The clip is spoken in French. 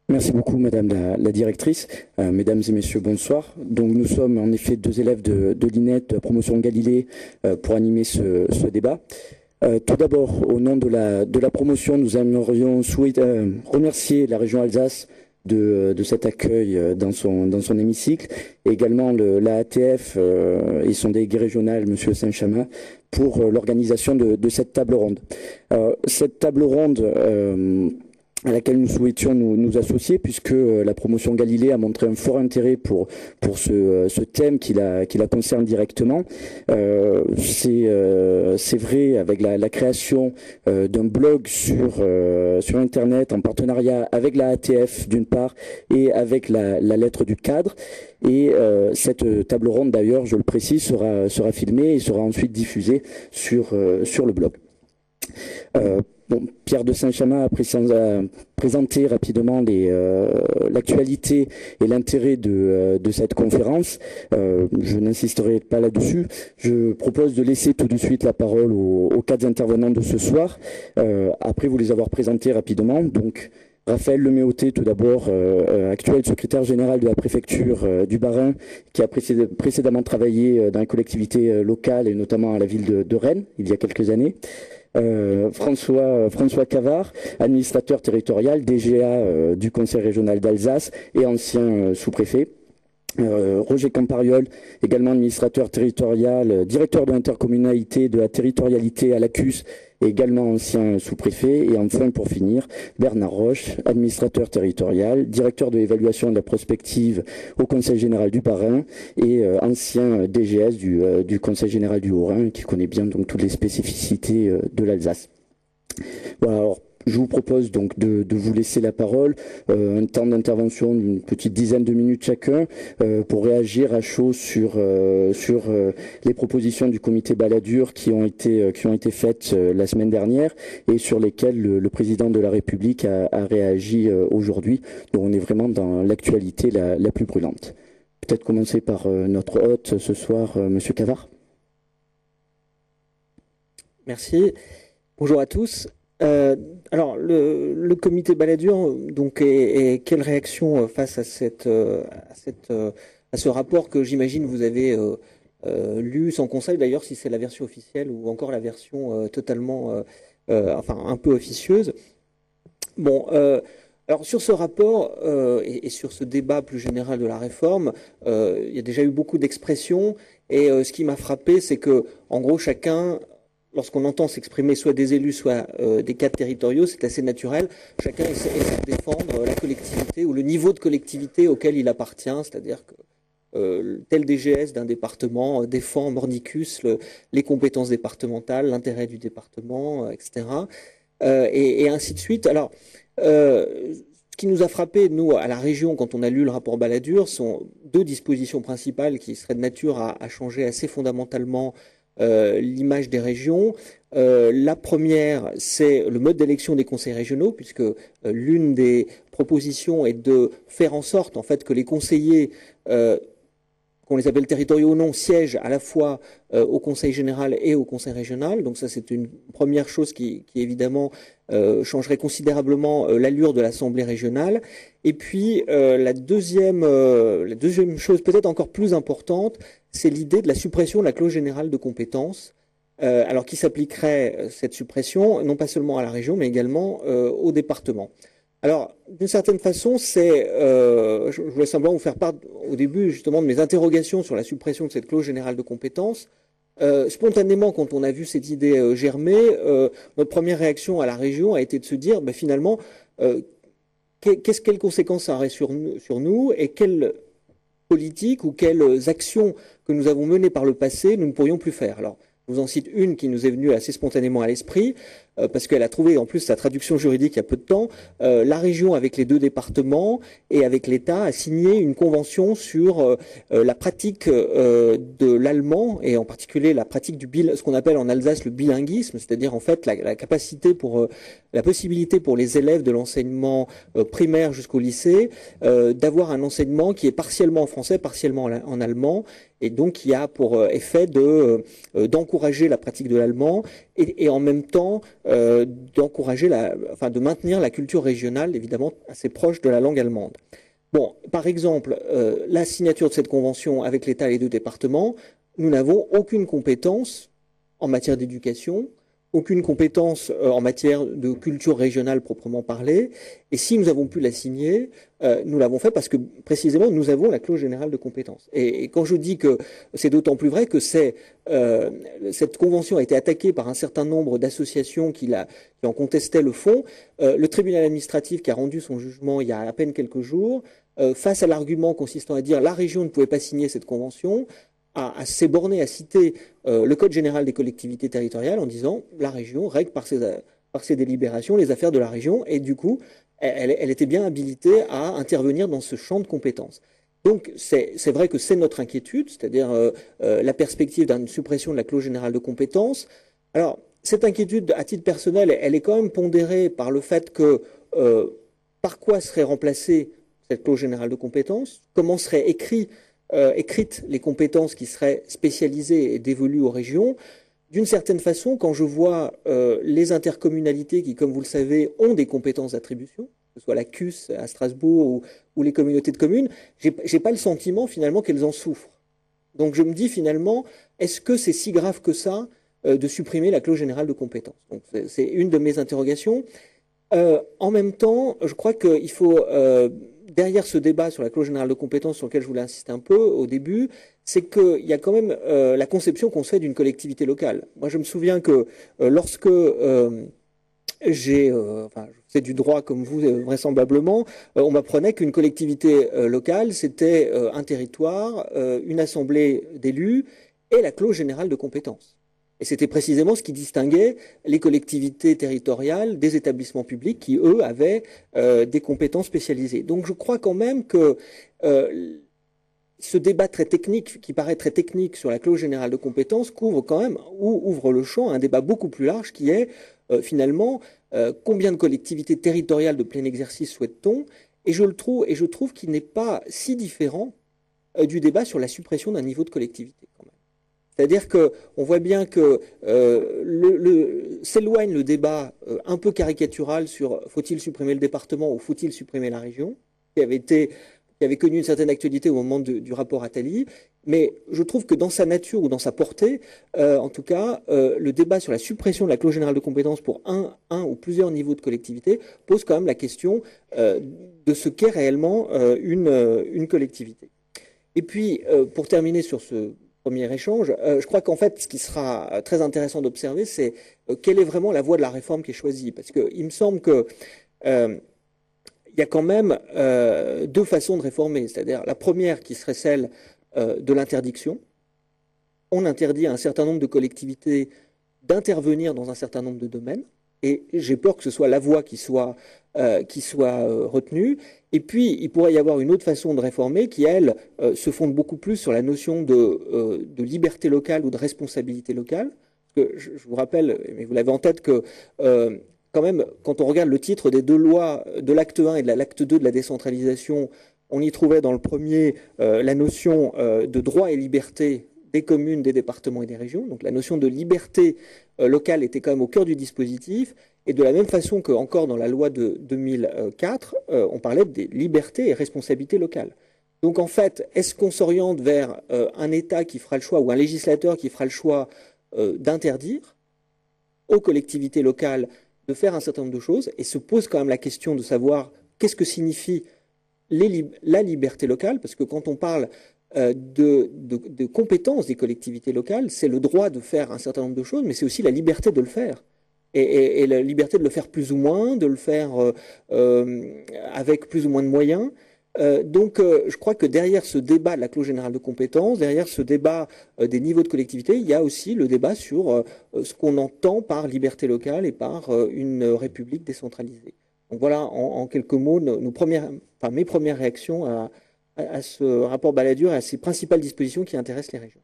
Merci beaucoup, Madame la directrice. Mesdames et Messieurs, bonsoir. Donc, nous sommes en effet deux élèves de l'INET, de la promotion Galilée, pour animer ce débat. Tout d'abord, au nom de la promotion, nous aimerions remercier la région Alsace de cet accueil dans son hémicycle, et également la ATF et son délégué régional, Monsieur Saint-Chamin, pour l'organisation de cette table ronde. Cette table ronde à laquelle nous souhaitions nous associer, puisque la promotion Galilée a montré un fort intérêt pour ce thème qui la concerne directement. C'est vrai, avec la création d'un blog sur Internet en partenariat avec la ATF d'une part et avec la lettre du cadre. Et cette table ronde, d'ailleurs, je le précise, sera filmée et sera ensuite diffusée sur le blog. Pierre de Saint-Chamin a présenté rapidement l'actualité et l'intérêt de cette conférence. Je n'insisterai pas là-dessus. Je propose de laisser tout de suite la parole aux quatre intervenants de ce soir, après vous les avoir présentés rapidement. Donc, Raphaël Leméoté, tout d'abord, actuel secrétaire général de la préfecture du Bas-Rhin, qui a précédemment travaillé dans les collectivités locales et notamment à la ville de Rennes, il y a quelques années. François Cavard, administrateur territorial, DGA du Conseil régional d'Alsace et ancien sous-préfet. Roger Campariol, également administrateur territorial, directeur de l'intercommunalité de la territorialité à l'ACUS et également ancien sous-préfet. Et enfin, pour finir, Bernard Roche, administrateur territorial, directeur de l'évaluation de la prospective au Conseil général du Bas-Rhin et ancien DGS du Conseil général du Haut-Rhin, qui connaît bien donc toutes les spécificités de l'Alsace. Voilà, alors, je vous propose donc de vous laisser la parole, un temps d'intervention d'une petite dizaine de minutes chacun, pour réagir à chaud sur les propositions du comité Balladur qui ont été faites la semaine dernière et sur lesquelles le président de la République a réagi aujourd'hui. Donc on est vraiment dans l'actualité la plus brûlante. Peut-être commencer par notre hôte ce soir, Monsieur Cavard. Merci. Bonjour à tous. Alors, le comité Balladur, donc, et quelle réaction face à ce rapport que j'imagine vous avez lu sans conseil, d'ailleurs, si c'est la version officielle ou encore la version totalement, enfin, un peu officieuse. Bon, alors sur ce rapport et sur ce débat plus général de la réforme, il y a déjà eu beaucoup d'expressions et ce qui m'a frappé, c'est que, en gros, chacun, lorsqu'on entend s'exprimer soit des élus, soit des cadres territoriaux, c'est assez naturel. Chacun essaie de défendre la collectivité ou le niveau de collectivité auquel il appartient, c'est-à-dire que tel DGS d'un département défend mordicus les compétences départementales, l'intérêt du département, etc. Et ainsi de suite. Alors, ce qui nous a frappé, nous, à la région, quand on a lu le rapport Balladur, sont deux dispositions principales qui seraient de nature à changer assez fondamentalement l'image des régions. La première, c'est le mode d'élection des conseils régionaux, puisque l'une des propositions est de faire en sorte, en fait, que les conseillers, qu'on les appelle territoriaux ou non, siègent à la fois au conseil général et au conseil régional. Donc ça, c'est une première chose qui évidemment changerait considérablement l'allure de l'Assemblée régionale. Et puis la deuxième chose, peut-être encore plus importante, c'est l'idée de la suppression de la clause générale de compétences, alors qui s'appliquerait cette suppression non pas seulement à la région, mais également au département. Alors, d'une certaine façon, je voulais simplement vous faire part au début justement de mes interrogations sur la suppression de cette clause générale de compétences. Spontanément, quand on a vu cette idée germer, notre première réaction à la région a été de se dire, finalement, quelles conséquences ça aurait sur nous et quelles politiques ou quelles actions que nous avons menées par le passé nous ne pourrions plus faire. Alors, je vous en cite une qui nous est venue assez spontanément à l'esprit, parce qu'elle a trouvé en plus sa traduction juridique il y a peu de temps. La région, avec les deux départements et avec l'État, a signé une convention sur la pratique de l'allemand, et en particulier la pratique ce qu'on appelle en Alsace le bilinguisme, c'est-à-dire en fait la capacité la possibilité pour les élèves de l'enseignement primaire jusqu'au lycée d'avoir un enseignement qui est partiellement en français, partiellement en allemand. et donc qui a pour effet d'encourager la pratique de l'allemand et en même temps d'encourager de maintenir la culture régionale, évidemment assez proche de la langue allemande. Bon, par exemple, la signature de cette convention avec l'État et les deux départements, nous n'avons aucune compétence en matière d'éducation, aucune compétence en matière de culture régionale proprement parlée. Et si nous avons pu la signer, nous l'avons fait parce que précisément nous avons la clause générale de compétence. Et quand je dis que c'est d'autant plus vrai que cette convention a été attaquée par un certain nombre d'associations qui en contestaient le fond, le tribunal administratif qui a rendu son jugement il y a à peine quelques jours, face à l'argument consistant à dire la région ne pouvait pas signer cette convention, s'est borné à citer le Code général des collectivités territoriales en disant la région règle par ses délibérations les affaires de la région et du coup elle était bien habilitée à intervenir dans ce champ de compétences. Donc c'est vrai que c'est notre inquiétude, c'est-à-dire la perspective d'une suppression de la clause générale de compétences. Alors cette inquiétude à titre personnel, elle est quand même pondérée par le fait que par quoi serait remplacée cette clause générale de compétences, comment seraient écrites les compétences qui seraient spécialisées et dévolues aux régions. D'une certaine façon, quand je vois les intercommunalités qui, comme vous le savez, ont des compétences d'attribution, que ce soit la CUS à Strasbourg ou les communautés de communes, j'ai pas le sentiment finalement qu'elles en souffrent. Donc je me dis finalement, est-ce que c'est si grave que ça de supprimer la clause générale de compétences? Donc c'est une de mes interrogations. En même temps, je crois qu'il faut derrière ce débat sur la clause générale de compétences sur lequel je voulais insister un peu au début, c'est qu'il y a quand même la conception qu'on se fait d'une collectivité locale. Moi, je me souviens que lorsque je fais du droit comme vous, vraisemblablement, on m'apprenait qu'une collectivité locale, c'était un territoire, une assemblée d'élus et la clause générale de compétences. Et c'était précisément ce qui distinguait les collectivités territoriales des établissements publics qui, eux, avaient des compétences spécialisées. Donc je crois quand même que ce débat très technique, qui paraît très technique sur la clause générale de compétences, couvre quand même, ou ouvre le champ à un débat beaucoup plus large qui est finalement combien de collectivités territoriales de plein exercice souhaite-t-on? Et je trouve qu'il n'est pas si différent du débat sur la suppression d'un niveau de collectivité quand même. C'est-à-dire qu'on voit bien que s'éloigne le débat un peu caricatural sur faut-il supprimer le département ou faut-il supprimer la région, qui avait connu une certaine actualité au moment du rapport Attali. Mais je trouve que dans sa nature ou dans sa portée, en tout cas, le débat sur la suppression de la clause générale de compétences pour un ou plusieurs niveaux de collectivité pose quand même la question de ce qu'est réellement une collectivité. Et puis, pour terminer sur ce premier échange, je crois qu'en fait, ce qui sera très intéressant d'observer, c'est quelle est vraiment la voie de la réforme qui est choisie. Parce qu'il me semble que il y a quand même deux façons de réformer. C'est-à-dire la première qui serait celle de l'interdiction. On interdit à un certain nombre de collectivités d'intervenir dans un certain nombre de domaines. Et j'ai peur que ce soit la voie qui soit retenue. Et puis, il pourrait y avoir une autre façon de réformer qui, elle, se fonde beaucoup plus sur la notion de liberté locale ou de responsabilité locale. Parce que je vous rappelle, mais vous l'avez en tête, que quand même, quand on regarde le titre des deux lois, de l'acte 1 et de l'acte 2 de la décentralisation, on y trouvait dans le premier la notion de droit et liberté des communes, des départements et des régions. Donc la notion de liberté locale était quand même au cœur du dispositif. Et de la même façon que encore dans la loi de 2004, on parlait des libertés et responsabilités locales. Donc en fait, est-ce qu'on s'oriente vers un État qui fera le choix ou un législateur qui fera le choix d'interdire aux collectivités locales de faire un certain nombre de choses et se pose quand même la question de savoir qu'est-ce que signifie la liberté locale, parce que quand on parle de compétences des collectivités locales, c'est le droit de faire un certain nombre de choses, mais c'est aussi la liberté de le faire. Et la liberté de le faire plus ou moins, de le faire avec plus ou moins de moyens. Donc je crois que derrière ce débat de la clause générale de compétences, derrière ce débat des niveaux de collectivité, il y a aussi le débat sur ce qu'on entend par liberté locale et par une république décentralisée. Donc voilà en quelques mots mes premières réactions à ce rapport Balladur et à ses principales dispositions qui intéressent les régions.